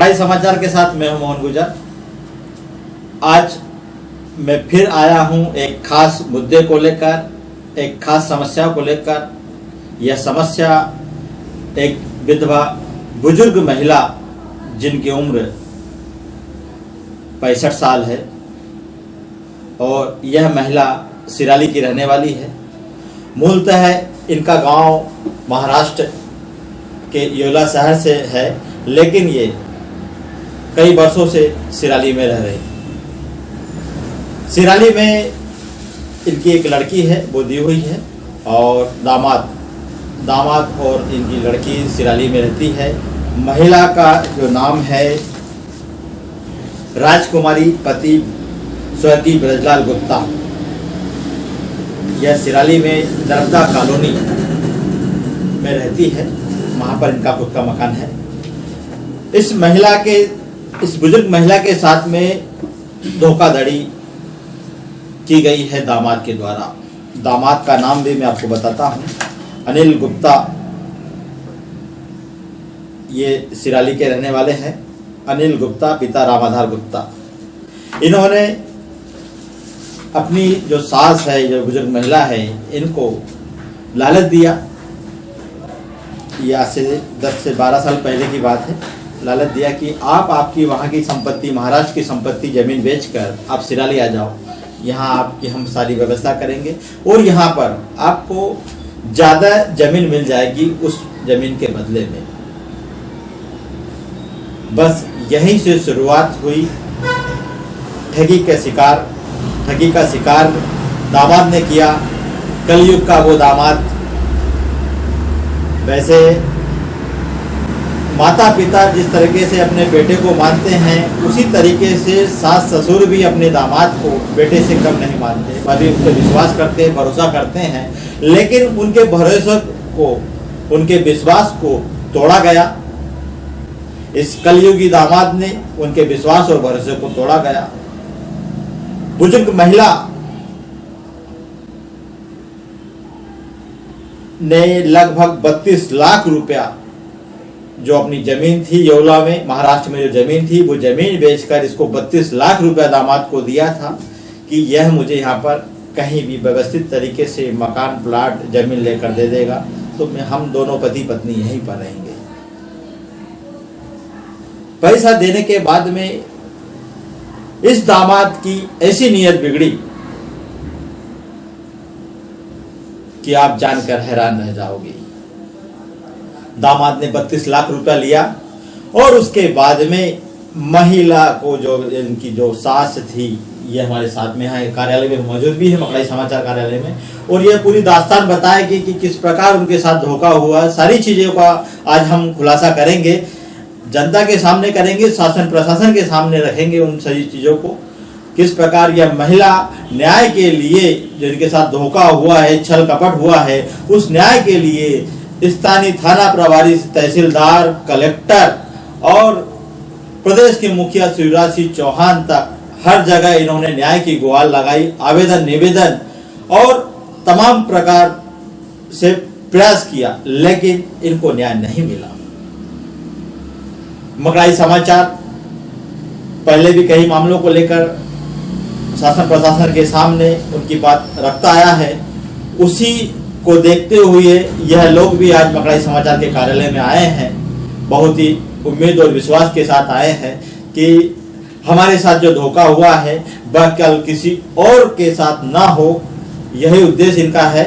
मकड़ाई समाचार के साथ मैं हूं मोहन गुजर। आज मैं फिर आया हूं एक खास मुद्दे को लेकर, एक खास समस्या को लेकर। यह समस्या एक विधवा बुजुर्ग महिला जिनकी उम्र 65 साल है और यह महिला सिराली की रहने वाली है। मूलतः इनका गांव महाराष्ट्र के योला शहर से है, लेकिन ये कई वर्षों से सिराली में रह रही। सिराली में इनकी एक लड़की है, वो दी हुई है, और दामाद और इनकी लड़की सिराली में रहती है। महिला का जो नाम है राजकुमारी, पति स्वर्गीय ब्रजलाल गुप्ता। यह सिराली में नर्मदा कॉलोनी में रहती है, वहाँ पर इनका खुद का मकान है। इस बुजुर्ग महिला के साथ में धोखाधड़ी की गई है दामाद के द्वारा। दामाद का नाम भी मैं आपको बताता हूँ, अनिल गुप्ता। ये सिराली के रहने वाले हैं। अनिल गुप्ता, पिता रामाधार गुप्ता। इन्होंने अपनी जो सास है, जो बुजुर्ग महिला है, इनको लालच दिया। यह से 10 से 12 साल पहले की बात है। लालच दिया कि आपकी वहाँ की संपत्ति, महाराष्ट्र की संपत्ति, जमीन बेचकर आप सिराली आ जाओ, यहाँ आपकी हम सारी व्यवस्था करेंगे और यहाँ पर आपको ज़्यादा जमीन मिल जाएगी उस जमीन के बदले में। बस यहीं से शुरुआत हुई ठगी का शिकार दामाद ने किया। कलयुग का वो दामाद। वैसे माता पिता जिस तरीके से अपने बेटे को मानते हैं, उसी तरीके से सास ससुर भी अपने दामाद को बेटे से कम नहीं मानते, अभी उन पर विश्वास करते हैं, भरोसा करते हैं। लेकिन उनके भरोसे को, उनके विश्वास को तोड़ा गया। इस कलयुगी दामाद ने उनके विश्वास और भरोसे को तोड़ा गया। बुजुर्ग महिला ने लगभग 32 लाख रुपया जो अपनी जमीन थी योला में, महाराष्ट्र में जो जमीन थी, वो जमीन बेचकर इसको 32 लाख रुपया दामाद को दिया था कि यह मुझे यहाँ पर कहीं भी व्यवस्थित तरीके से मकान, प्लाट, जमीन लेकर दे देगा, तो हम दोनों पति पत्नी यहीं पर रहेंगे। पैसा देने के बाद में इस दामाद की ऐसी नीयत बिगड़ी कि आप जानकर हैरान रह जाओगे। दामाद ने 32 लाख रुपया लिया और उसके बाद में महिला को, जो इनकी जो सास थी, ये हमारे साथ में है, कार्यालय में मौजूद भी है, मकड़ाई समाचार कार्यालय में, और ये पूरी दास्तान बताएगी कि किस प्रकार उनके साथ धोखा हुआ। सारी चीज़ों का आज हम खुलासा करेंगे, जनता के सामने करेंगे, शासन प्रशासन के सामने रखेंगे उन सभी चीज़ों को। किस प्रकार यह महिला न्याय के लिए, जो इनके साथ धोखा हुआ है, छल कपट हुआ है, उस न्याय के लिए स्थानीय थाना प्रभारी, तहसीलदार, कलेक्टर और प्रदेश के मुखिया शिवराज सिंह चौहान तक हर जगह इन्होंने न्याय की गुहार लगाई, आवेदन, निवेदन और तमाम प्रकार से प्रयास किया, लेकिन इनको न्याय नहीं मिला। मकड़ाई समाचार पहले भी कई मामलों को लेकर शासन प्रशासन के सामने उनकी बात रखता आया है। उसी को देखते हुए यह लोग भी आज मकड़ाई समाचार के कार्यालय में आए हैं। बहुत ही उम्मीद और विश्वास के साथ आए हैं कि हमारे साथ जो धोखा हुआ है वह कल किसी और के साथ ना हो, यही उद्देश्य इनका है।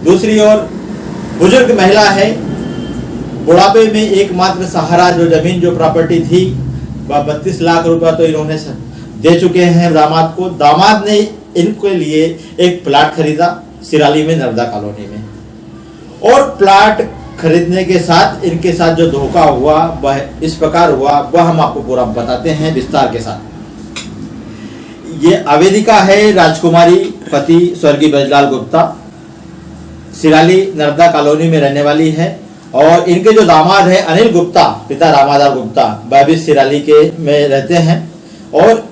दूसरी ओर बुजुर्ग महिला है, बुढ़ापे में एकमात्र सहारा जो जमीन, जो प्रॉपर्टी थी, वह 32 लाख रुपया तो इन्होंने दे चुके हैं दामाद को। दामाद ने इनके लिए एक प्लाट खरीदा सिराली में, नर्मदा कॉलोनी में, और प्लाट खरीदने के साथ इनके साथ जो धोखा हुआ वह इस प्रकार हुआ, वह हम आपको पूरा बताते हैं विस्तार के साथ। ये आवेदिका है राजकुमारी, पति स्वर्गीय ब्रजलाल गुप्ता, सिराली नर्मदा कॉलोनी में रहने वाली है। और इनके जो दामाद है अनिल गुप्ता, पिता रामाधार गुप्ता, वह भी सिराली के में रहते हैं। और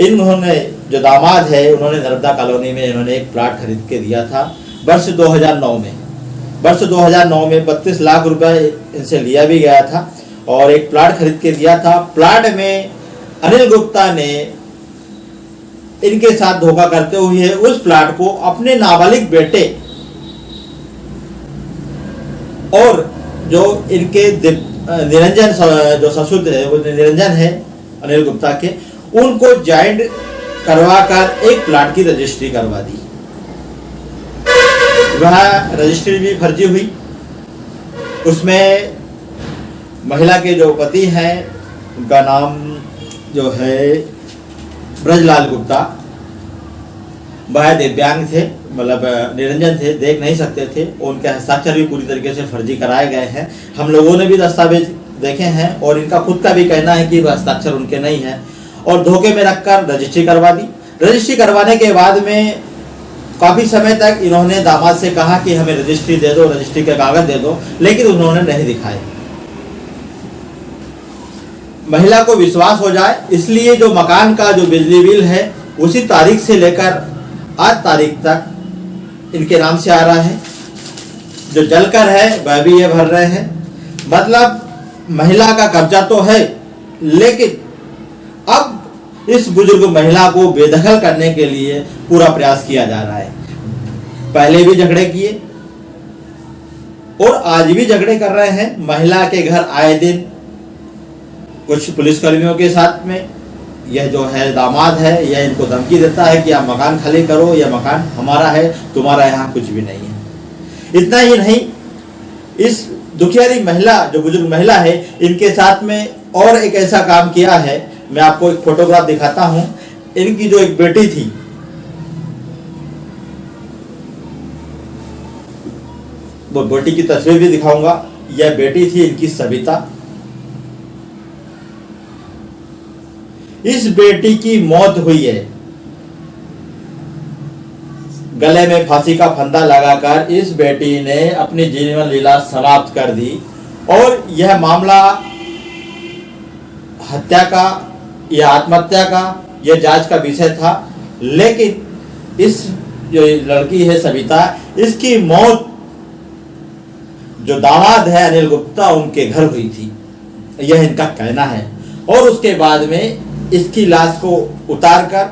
इन्होंने जो दामाद है, उन्होंने नर्मदा कॉलोनी में इन्होंने एक प्लाट खरीद के दिया था वर्ष 2009 में। वर्ष 2009 में 32 लाख रुपए इनसे लिया भी गया था और एक प्लाट खरीद के दिया था। प्लाट में अनिल गुप्ता ने इनके साथ धोखा करते हुए उस प्लाट को अपने नाबालिग बेटे और जो इनके निरंजन जो ससुर है, वो निरंजन है अनिल गुप्ता के, उनको ज्वाइंट करवाकर एक प्लाट की रजिस्ट्री करवा दी। वह रजिस्ट्री भी फर्जी हुई। उसमें महिला के जो पति हैं, उनका नाम जो है ब्रजलाल गुप्ता, वह दिव्यांग थे, मतलब निरंजन थे, देख नहीं सकते थे। उनके हस्ताक्षर भी पूरी तरीके से फर्जी कराए गए हैं। हम लोगों ने भी दस्तावेज देखे हैं और इनका खुद का भी कहना है कि वह हस्ताक्षर उनके नहीं है, और धोखे में रखकर रजिस्ट्री करवा दी। रजिस्ट्री करवाने के बाद में काफी समय तक इन्होंने दामाद से कहा कि हमें रजिस्ट्री दे दो, रजिस्ट्री के कागज दे दो, लेकिन उन्होंने नहीं दिखाए। महिला को विश्वास हो जाए इसलिए जो मकान का जो बिजली बिल है उसी तारीख से लेकर आज तारीख तक इनके नाम से आ रहा है। जो जलकर है वह भी ये भर रहे हैं। मतलब महिला का कब्जा तो है, लेकिन अब इस बुजुर्ग महिला को बेदखल करने के लिए पूरा प्रयास किया जा रहा है। पहले भी झगड़े किए और आज भी झगड़े कर रहे हैं। महिला के घर आए दिन कुछ पुलिसकर्मियों के साथ में यह जो है दामाद है, यह इनको धमकी देता है कि आप मकान खाली करो, यह मकान हमारा है, तुम्हारा यहाँ कुछ भी नहीं है। इतना ही नहीं, इस दुखियारी महिला जो बुजुर्ग महिला है, इनके साथ में और एक ऐसा काम किया है। मैं आपको एक फोटोग्राफ दिखाता हूं। इनकी जो एक बेटी थी, वो बेटी की तस्वीर भी दिखाऊंगा। यह बेटी थी इनकी सविता। इस बेटी की मौत हुई है गले में फांसी का फंदा लगाकर। इस बेटी ने अपनी जीवन लीला समाप्त कर दी और यह मामला हत्या का या आत्महत्या का यह जांच का विषय था। लेकिन इस जो लड़की है सविता, इसकी मौत जो दामाद है अनिल गुप्ता, उनके घर हुई थी, यह इनका कहना है। और उसके बाद में इसकी लाश को उतारकर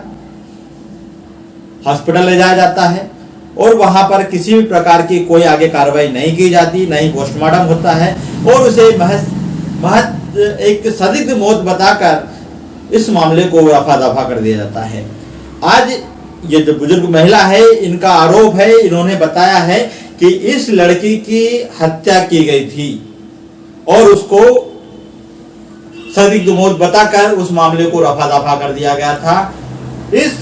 हॉस्पिटल ले जाया जाता है और वहां पर किसी भी प्रकार की कोई आगे कार्रवाई नहीं की जाती, नहीं पोस्टमार्टम होता है और उसे महज एक संदिग्ध मौत बताकर इस मामले को रफा दफा कर दिया जाता है। आज ये जो बुजुर्ग महिला है, इनका आरोप है, इन्होंने बताया है कि इस लड़की की हत्या की गई थी और उसको संदिग्ध मौत बताकर उस मामले को रफा दफा कर दिया गया था। इस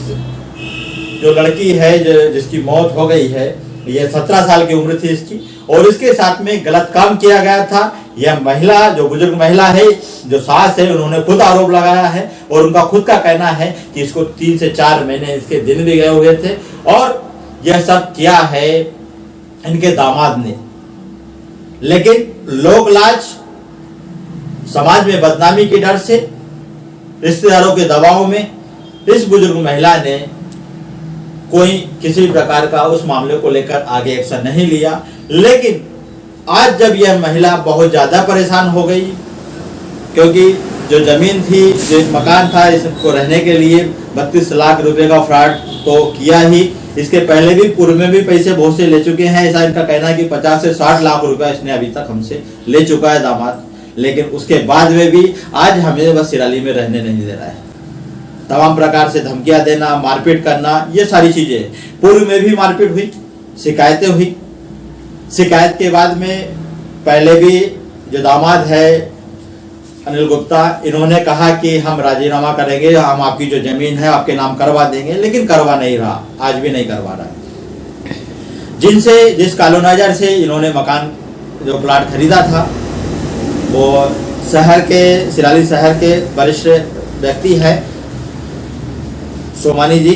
जो लड़की है जिसकी मौत हो गई है, यह 17 साल की उम्र थी इसकी, और इसके साथ में गलत काम किया गया था। यह महिला जो बुजुर्ग महिला है, जो सास है, उन्होंने खुद आरोप लगाया है और उनका खुद का कहना है कि इसको 3 से 4 महीने इसके दिन भी गए हुए थे और यह सब किया है इनके दामाद ने। लेकिन लोक लाज, समाज में बदनामी के डर से, रिश्तेदारों के दबाव में इस बुजुर्ग महिला ने कोई किसी प्रकार का उस मामले को लेकर आगे एक्शन नहीं लिया। लेकिन आज जब यह महिला बहुत ज्यादा परेशान हो गई, क्योंकि जो जमीन थी, जो मकान था, इसको रहने के लिए 32 लाख रुपए का फ्रॉड तो किया ही, इसके पहले भी पूर्व में भी पैसे बहुत से ले चुके हैं। ऐसा इनका कहना है कि 50 से 60 लाख रुपया इसने अभी तक हमसे ले चुका है दामाद। लेकिन उसके बाद में भी आज हमें बस सिराली में रहने नहीं दे रहा है। तमाम प्रकार से धमकियां देना, मारपीट करना, ये सारी चीजें। पूर्व में भी मारपीट हुई, शिकायतें हुई। शिकायत के बाद में पहले भी जो दामाद है अनिल गुप्ता, इन्होंने कहा कि हम राजीनामा करेंगे, हम आपकी जो जमीन है आपके नाम करवा देंगे, लेकिन करवा नहीं रहा, आज भी नहीं करवा रहा। जिस कॉलोनाइजर से इन्होंने मकान जो प्लाट खरीदा था, वो शहर के, सिराली शहर के वरिष्ठ व्यक्ति है सोमानी जी,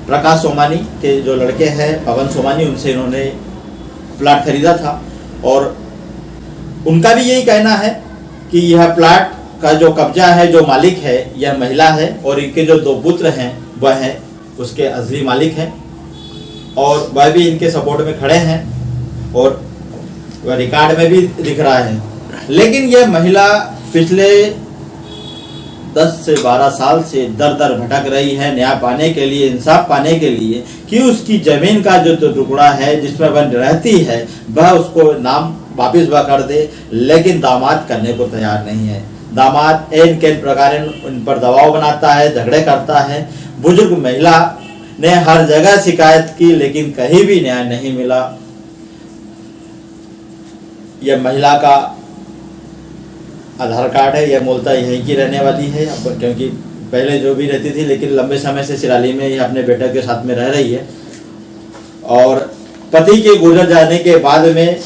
प्रकाश सोमानी के जो लड़के हैं पवन सोमानी, उनसे इन्होंने प्लाट खरीदा था और उनका भी यही कहना है कि यह प्लाट का जो कब्जा है, जो मालिक है, यह महिला है और इनके जो 2 पुत्र हैं वह है उसके असली मालिक हैं और वह भी इनके सपोर्ट में खड़े हैं और वह रिकॉर्ड में भी दिख रहा है। लेकिन यह महिला पिछले 10 से 12 साल से दर दर भटक रही है न्याय पाने के लिए, इंसाफ पाने के लिए, कि उसकी जमीन का जो टुकड़ा है जिसमें वह रहती है वह उसको नाम वापिस वह कर दे, लेकिन दामाद करने को तैयार नहीं है। दामाद एन के प्रकार उन पर दबाव बनाता है, झगड़े करता है। बुजुर्ग महिला ने हर जगह शिकायत की लेकिन कहीं भी न्याय नहीं मिला। यह महिला का आधार कार्ड है, यह मूलतः यहीं की रहने वाली है, क्योंकि पहले जो भी रहती थी लेकिन लंबे समय से सिराली में ही अपने बेटे के साथ में रह रही है। और पति के गुजर जाने के बाद में,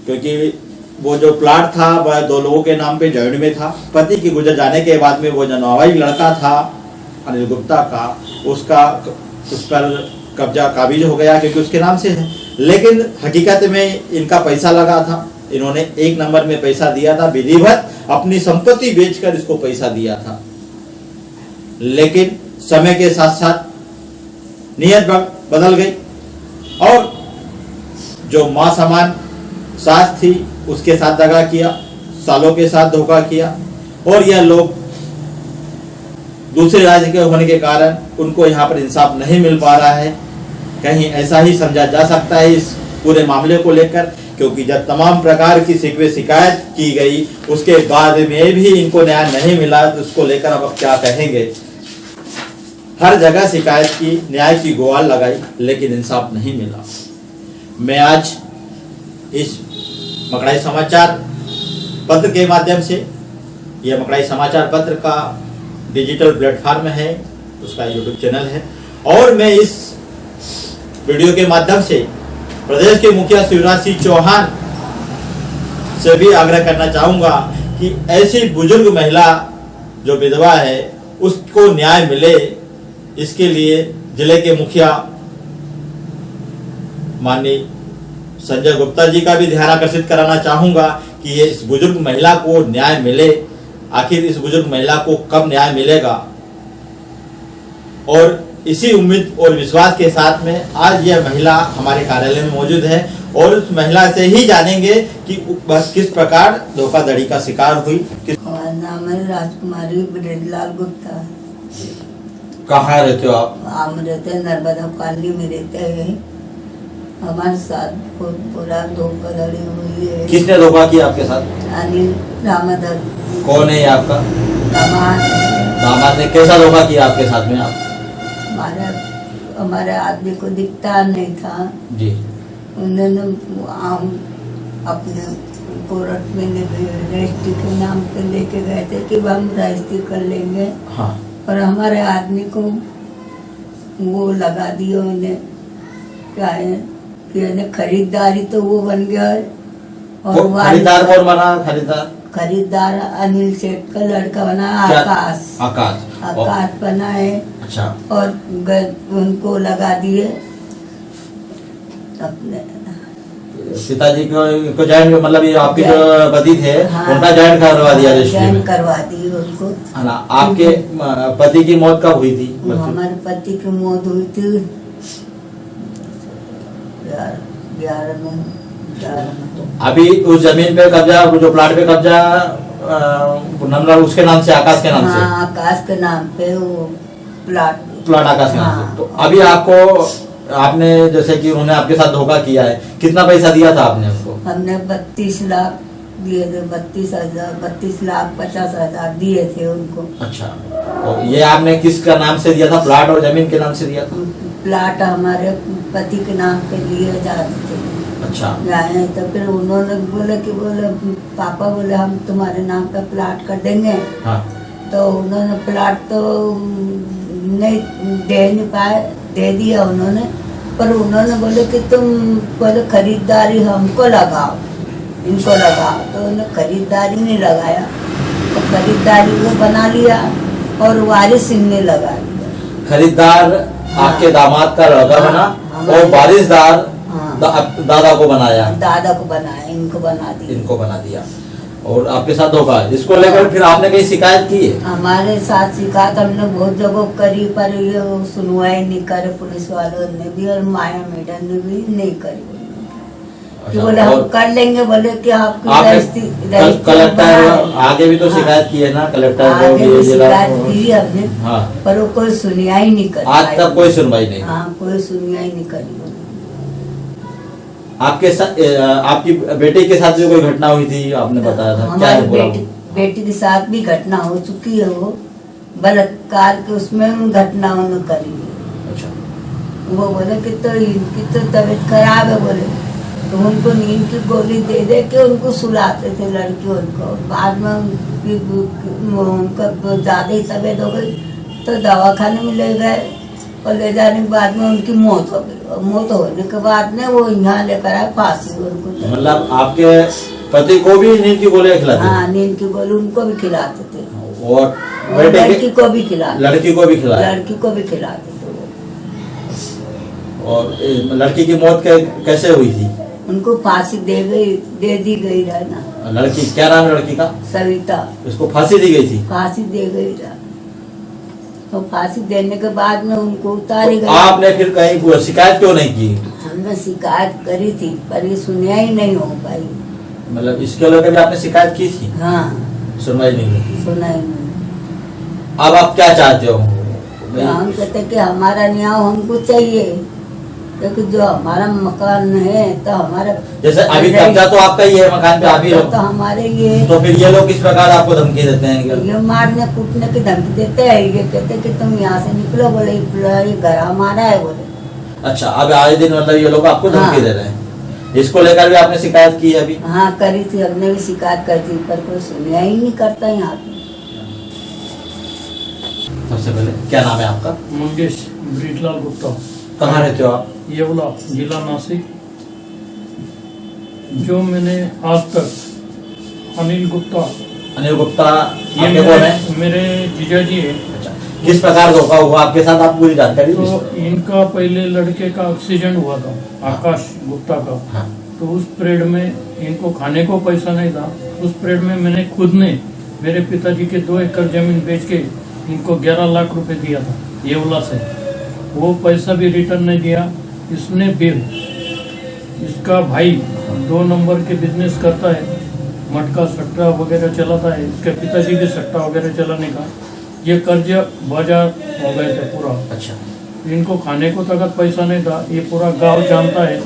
क्योंकि वो जो प्लाट था वह 2 लोगों के नाम पे जॉइंट में था, पति के गुजर जाने के बाद में वो जो नवाई लड़का था अनिल गुप्ता का, उस पर कब्जा काबिज हो गया क्योंकि उसके नाम से है। लेकिन हकीकत में इनका पैसा लगा था, इन्होंने 1 नंबर में पैसा दिया था, विधिवत अपनी संपत्ति बेचकर इसको पैसा दिया था। लेकिन समय के साथ साथ नियत बदल गई और जो मां समान सास थी उसके साथ दगा किया, सालों के साथ धोखा किया। और यह लोग दूसरे राज्य के होने के कारण उनको यहाँ पर इंसाफ नहीं मिल पा रहा है। कहीं ऐसा ही समझा जा सकता है इस पूरे मामले को लेकर, क्योंकि जब तमाम प्रकार की शिकायत की गई उसके बाद में भी इनको न्याय नहीं मिला, तो उसको लेकर अब क्या कहेंगे। हर जगह शिकायत की, न्याय की गुहार लगाई लेकिन इंसाफ नहीं मिला। मैं आज इस मकड़ाई समाचार पत्र के माध्यम से, यह मकड़ाई समाचार पत्र का डिजिटल प्लेटफॉर्म है, उसका यूट्यूब चैनल है, और मैं इस वीडियो के माध्यम से प्रदेश के मुखिया शिवराज सिंह चौहान से भी आग्रह करना चाहूंगा कि ऐसी बुजुर्ग महिला जो विधवा है उसको न्याय मिले। इसके लिए जिले के मुखिया माननीय संजय गुप्ता जी का भी ध्यान आकर्षित कराना चाहूंगा कि ये इस बुजुर्ग महिला को न्याय मिले। आखिर इस बुजुर्ग महिला को कब न्याय मिलेगा, और इसी उम्मीद और विश्वास के साथ में आज यह महिला हमारे कार्यालय में मौजूद है और उस महिला से ही जानेंगे कि बस किस प्रकार धोखाधड़ी का शिकार हुई। हमारा नाम है राजकुमारी ब्रजलाल गुप्ता। कहाँ रहते हो आप? हम रहते हैं नर्मदा कॉलोनी में रहते हैं। हमारे साथ बहुत बुरा धोखाधड़ी हुई है। किसने धोखा किया आपके साथ? अनिल रामाधर। कौन है आपका दामाद? दामाद ने कैसा धोखा किया आपके साथ में? आप हमारे आदमी को दिखता नहीं था जी। उन्होंने अपने कोर्ट में रजिस्ट्री के नाम पे लेके गए थे कि हम रजिस्ट्री कर लेंगे। हाँ। और हमारे आदमी को वो लगा दिया उन्हें, क्या है कि खरीदारी तो वो बन गया है। और खरीदार कौन बना? खरीदार अनिल सेठ का लड़का बना, आकाश बना है। अच्छा। और उनको लगा दिए अपने पिताजी को जॉइन, मतलब ये आपके जो पति थे उनका जॉइन करवा दिया, जॉइन करवा दिए उनको, है ना। आपके पति की मौत कब हुई थी? हमारे पति की मौत हुई थी 11 में। अभी उस जमीन पे कब्जा, जो प्लाट पे कब्जा नंबर उसके नाम से, आकाश के नाम से? हाँ, आकाश के नाम पे वो प्लाट आकाश के नाम से। तो अभी आपने जैसे कि उन्होंने आपके साथ धोखा किया है, कितना पैसा दिया था आपने उसको? हमने 32 लाख दिए थे, 32 लाख 50,000 दिए थे उनको। अच्छा। तो ये आपने किसका नाम से दिया था? प्लाट और जमीन के नाम से दिया था? प्लाट हमारे पति के नाम पे लिए जाते थे। अच्छा। जाए तो फिर उन्होंने बोले पापा बोले हम तुम्हारे नाम पे प्लाट कर देंगे। हाँ। तो उन्होंने प्लाट तो नहीं पाए, दे दिया उन्होंने, पर उन्होंने बोले कि तुम पहले खरीदारी हमको लगाओ, इनको लगाओ। तो उन्होंने खरीदारी नहीं लगाया, तो खरीदारी वो बना लिया और वारिस सिंह ने लगा दिया। खरीदार आपके दामाद का लड़का बना और वारिसदार दादा को बनाया, इनको बना दिया और आपके साथ धोखा। इसको लेकर फिर आपने कहीं शिकायत की है? हमारे साथ शिकायत हमने बहुत जगह करी, पर ये सुनवाई नहीं करे पुलिस वालों ने भी और माया मैडम ने भी नहीं करी। कि बोले हम कर लेंगे, बोले कि आपकी कलेक्टर आगे भी तो शिकायत की है ना, कलेक्टर आगे भी शिकायत की हमने। हाँ। पर वो कोई सुनिया ही नहीं कर, आज तक कोई सुनवाई नहीं। हाँ, कोई सुनिया ही नहीं करी। आपके साथ, आपकी बेटे के साथ भी कोई घटना हुई थी, आपने बताया था, क्या है पूरा? बेटी के साथ भी घटना हो चुकी है, वो बलात्कार के उसमें घटना उन्होंने करी। अच्छा। वो बोले कि तो इनकी तो तबीयत खराब है, बोले तो उनको नींद की गोली दे दे के उनको सुलाते थे लड़की उनको। बाद में उनका ज्यादा ही तबीयत हो गई तो दवाखाने में ले गए, और ले जाने के बाद में उनकी मौत हो गई। मौत होने के बाद में वो यहाँ लेकर आए फांसी उनको। मतलब आपके पति को भी नींद की गोलियां खिलाते? हाँ, नींद की गोली उनको भी खिलाते थे, और लड़की को भी खिलाते, लड़की को भी खिलाया, लड़की को भी खिलाते थे। और लड़की की मौत कैसे हुई थी? उनको फांसी दे दी गई है ना। लड़की, क्या नाम है लड़की का? सविता। उसको फांसी दी गई थी? फांसी दे गई है, तो फांसी देने के बाद में उनको उतारी गई। आपने फिर कहीं शिकायत क्यों नहीं की? हमने शिकायत करी थी, पर ये सुनिया ही नहीं हो पाई। मतलब इसके लेकर भी आपने शिकायत की थी? हाँ, सुनवाई नहीं हुई। सुनाई नहीं। अब आप क्या चाहते हो? हम कहते कि हमारा न्याय हमको चाहिए, क्योंकि जो हमारा मकान है तो हमारा, जैसे अभी कब्जा तो आपका ही है मकान पे, अभी तो हमारे ये, तो फिर ये लोग किस प्रकार आपको धमकी देते हैं? ये मारने कूटने की धमकी देते हैं। ये कहते कि तुम यहाँ से निकलो, बोले ये घर हमारा है, बोले। अच्छा, अब आए दिन मतलब ये लोग आपको धमकी दे रहे हैं। इसको लेकर भी आपने शिकायत की है अभी? हाँ, करी थी, हमने भी शिकायत करी थी, पर कोई सुनिया ही नहीं करता यहाँ पे। सबसे पहले क्या नाम है आपका? मंगेश ब्रीटलाल गुप्ता। कहाँ रहते हो आप? येवला, जिला नासिक। जो मैंने आज तक अनिल गुप्ता ये मेरे जीजा जी है। अच्छा, किस प्रकार धोखा हुआ आपके साथ, आप पूरी जानकारी? तो इनका पहले लड़के का एक्सीडेंट हुआ था, आकाश गुप्ता का। हाँ। तो उस पीरियड में इनको खाने को पैसा नहीं था। उस पीरियड में मैंने खुद ने मेरे पिताजी के 2 एकड़ जमीन बेच के इनको 11 लाख रुपए दिया था येवला से। वो पैसा भी रिटर्न नहीं दिया। इसने फिर इसका भाई 2 नंबर के बिजनेस करता है, मटका सट्टा वगैरह चलाता है। इसके पिताजी भी सट्टा वगैरह चलाने का, ये कर्ज बाजार हो गए थे पूरा। अच्छा। इनको खाने को तक पैसा नहीं था, ये पूरा गांव जानता है।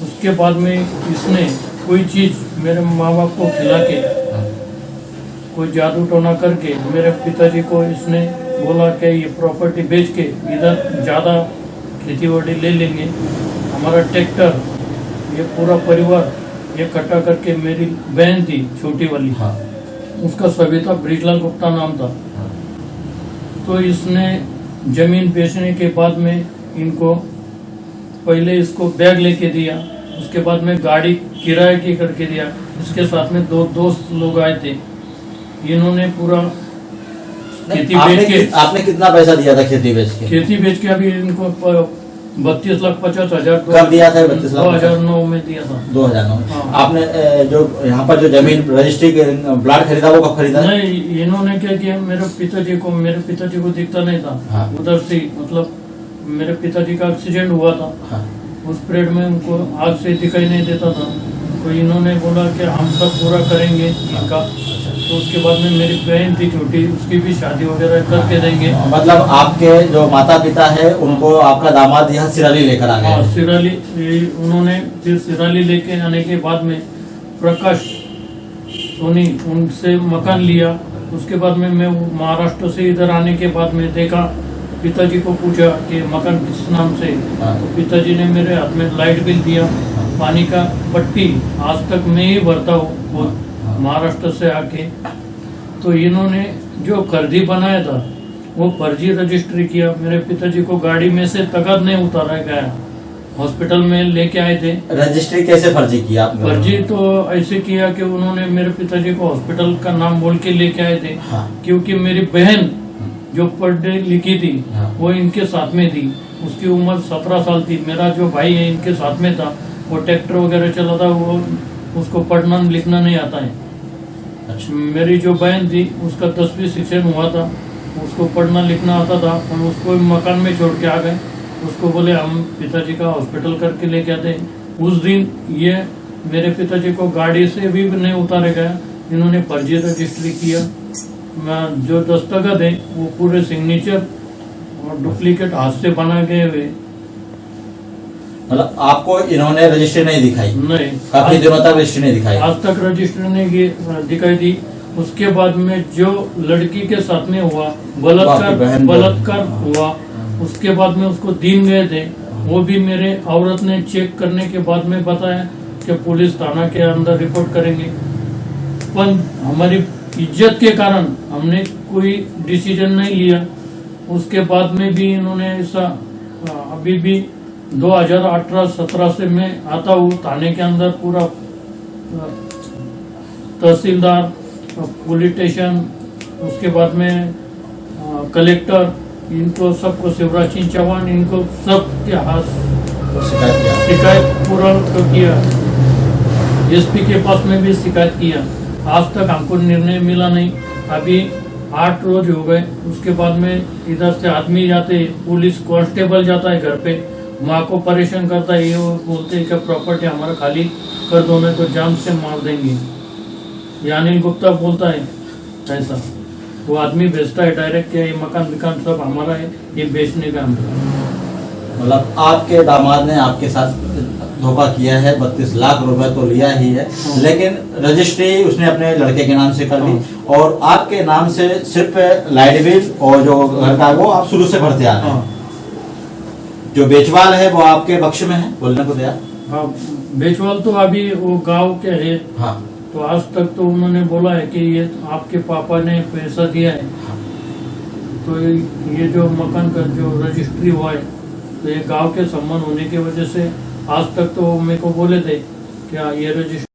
उसके बाद में इसने कोई चीज मेरे माँ बाप को खिला के, कोई जादू टोना करके मेरे पिताजी को इसने बोला कि ये प्रॉपर्टी बेच के इधर ज़्यादा खेती बाड़ी ले लेंगे, हमारा ट्रैक्टर, ये पूरा परिवार ये इकट्ठा करके। मेरी बहन थी छोटी वाली, हाँ। उसका सविता ब्रीटलाल गुप्ता नाम था। हाँ। तो इसने जमीन बेचने के बाद में इनको पहले इसको बैग लेके दिया, उसके बाद में गाड़ी किराए की करके दिया। इसके साथ में 2 दोस्त लोग आए थे। इन्होंने पूरा खेती बेच के, आपने कितना पैसा दिया था खेती बेच के? खेती बेच के अभी इनको 32,50,000 कब दिया था? 32 लाख 2009 में दिया था। 2009 में। हाँ। आपने जो यहाँ पर जो जमीन रजिस्ट्री प्लाट खरीदा वो कब खरीदा? नहीं, इन्होंने क्या किया, मेरे पिताजी को दिखता नहीं था। हाँ। उधर से मतलब मेरे पिताजी का एक्सीडेंट हुआ था। हाँ। उस पीरियड में उनको आग से दिखाई नहीं देता था, तो इन्होंने बोला कि हम सब पूरा करेंगे इनका। तो उसके बाद में मेरी बहन थी छोटी, उसकी भी शादी वगैरह करके देंगे। मतलब आपके जो माता पिता है उनको आपका दामाद यहाँ सिराली लेकर आ गए? सिराली, उन्होंने फिर सिराली लेके आने के बाद में प्रकाश सोनी उनसे मकान लिया। उसके बाद में मैं महाराष्ट्र से इधर आने के बाद में देखा, पिताजी को पूछा कि मकान किस नाम से। हाँ। तो पिताजी ने मेरे हाथ में लाइट बिल दिया, पानी का पट्टी आज तक मैं ही भरता हूँ महाराष्ट्र से आके। तो इन्होंने जो कर्जी बनाया था वो फर्जी रजिस्ट्री किया। मेरे पिताजी को गाड़ी में से तकद नहीं उतारा गया, हॉस्पिटल में लेके आए थे। रजिस्ट्री कैसे फर्जी किया? फर्जी तो ऐसे किया कि उन्होंने मेरे पिताजी को हॉस्पिटल का नाम बोल के लेके आए थे। हाँ। क्योंकि मेरी बहन जो पढ़ लिखी थी, हाँ। वो इनके साथ में थी। उसकी उम्र 17 साल थी। मेरा जो भाई है इनके साथ में था, वो ट्रैक्टर वगैरह चलाता, वो उसको पढ़ना लिखना नहीं आता है। अच्छा। मेरी जो बहन थी उसका 10वीं शिक्षण हुआ था, उसको पढ़ना लिखना आता था। हम उसको मकान में छोड़ के आ गए। उसको बोले हम पिताजी का हॉस्पिटल करके लेके आते। उस दिन ये मेरे पिताजी को गाड़ी से भी नहीं उतारे गया, इन्होंने फर्जी रजिस्ट्री किया। मैं जो दस्तखत है वो पूरे सिग्नेचर और डुप्लीकेट हाथ से बना गए हुए। मतलब आपको इन्होंने रजिस्ट्री नहीं दिखाई? नहीं, काफी दिनों तक रजिस्ट्री नहीं दिखाई? आज तक रजिस्ट्री नहीं दिखाई दी। उसके बाद में जो लड़की के साथ में हुआ बलात्कार हुआ, उसके बाद में उसको दिन गए थे, वो भी मेरे औरत ने चेक करने के बाद में बताया कि पुलिस थाना के अंदर रिपोर्ट करेंगे। पर हमारी इज्जत के कारण हमने कोई डिसीजन नहीं लिया। उसके बाद में भी इन्होंने ऐसा, अभी भी 2018-17 से मैं आता हूँ थाने के अंदर, पूरा तहसीलदार, पुलिस स्टेशन, उसके बाद में कलेक्टर, इनको सबको, शिवराज सिंह चौहान, इनको सब के हाथ शिकायत पूरा किया। एसपी के पास में भी शिकायत किया, आज तक हमको निर्णय मिला नहीं। अभी 8 रोज हो गए। उसके बाद में इधर से आदमी जाते, पुलिस कांस्टेबल जाता है घर पे, माँ को परेशान करता है, ये बोलते हैं कि प्रॉपर्टी हमारा खाली कर दो, नहीं तो जान से मार देंगे। यानी गुप्ता बोलता है ऐसा, वो आदमी भेजता है डायरेक्ट कि ये मकान सब हमारा है, ये बेचने का हमको। मतलब आपके दामाद ने आपके साथ धोखा किया है, 32 लाख रुपए तो लिया ही है, लेकिन रजिस्ट्री उसने अपने लड़के के नाम से कर दी और आपके नाम से सिर्फ लाइट बिल और जो घर का वो आप शुरू से भरते आ रहे हैं। जो बेचवाल है वो आपके पक्ष में है, बोलने को दिया? हाँ, बेचवाल तो अभी वो गांव के है। हाँ, तो आज तक तो उन्होंने बोला है कि ये आपके पापा ने पैसा दिया है। तो ये जो मकान का जो रजिस्ट्री हुआ है, तो ये गांव के संबंध होने की वजह से आज तक तो मेरे को बोले थे क्या ये रजिस्ट्री